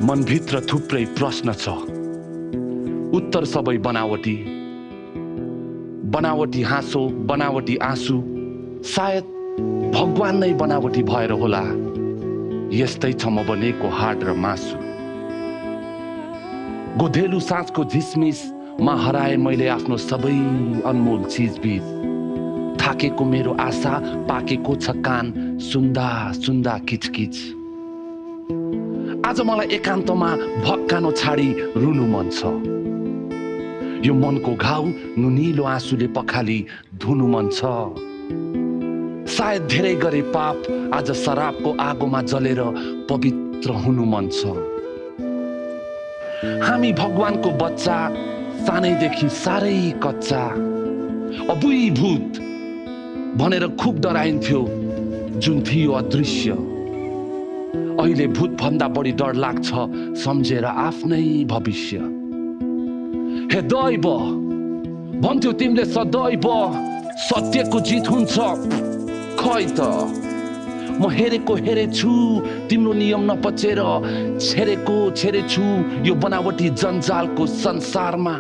मनभित्र थुप्रै प्रश्न छ, उत्तर सबै बनावटी। बनावटी हाँसो, बनावटी आँसु, सायद भगवान नै बनावटी भएर होला। यस्तै छ म बनेको हाड र मासु। गोधेलु साँझको झिसमिसमा हराए मैले आफ्नो सबै अनमोल चिजबिज। थाकेको मेरो आशा, पाकेको छ कान, सुन्दा सुन्दा किचकिच। आज मलाई एकान्तमा भक्कानो छाडी रुनु मन छ। यो मनको घाउ नुनिलो आँसुले पखाली धुनु मन छ। सायद धेरै गरे पाप, आज शराबको आगोमा जलेर पवित्र हुनु मन छ। हामी भगवानको बच्चा, सानैदेखि साह्रै कच्चा। अबुई भूत भनेर खुब डराइन्थ्यो, जुन थियो अदृश्य। अहिले भूत भन्दा बढी डर लाग्छ सम्झेर आफ्नै भविष्य। हे दैव, भन्थ्यौ तिमीले सदैव सत्यको जित हुन्छ। खै त म हेरेको हेरेछु तिम्रो नियम नपचेर, छेरेको छेरेछु यो बनावटी जन्जालको संसारमा।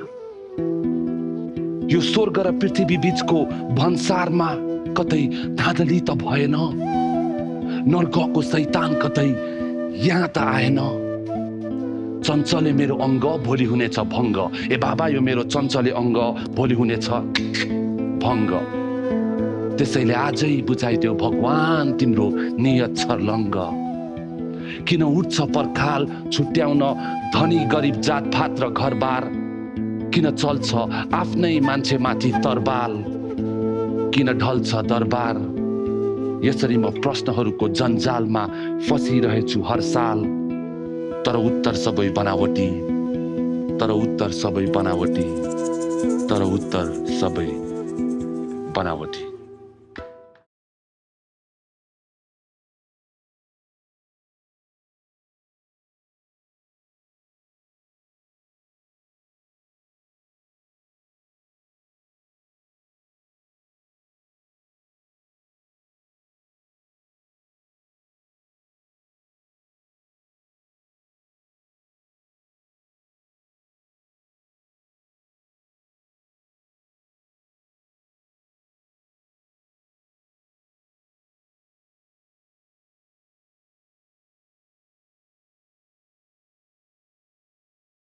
यो स्वर्ग र पृथ्वी बीचको भन्सारमा कतै धाँधली त भएन। नर्कको शैतान कतै यहाँ त आएन। चञ्चले मेरो अङ्ग भोलि हुनेछ भङ्ग। ए बाबा, यो मेरो चञ्चले अङ्ग भोलि हुनेछ भङ्ग। त्यसैले आजै बुझाइदेऊ भगवान तिम्रो नियत छर्लङ्ग। किन उठ्छ पर्खाल छुट्याउन धनी गरिब जातभात र घरबार? किन चल्छ आफ्नै मान्छेमाथि तरबाल? किन ढल्छ दरबार? यसरी म प्रश्नहरूको जन्जालमा फसिरहेछु हर साल। तर उत्तर सबै बनावटी, तर उत्तर सबै बनावटी, तर उत्तर सबै बनावटी।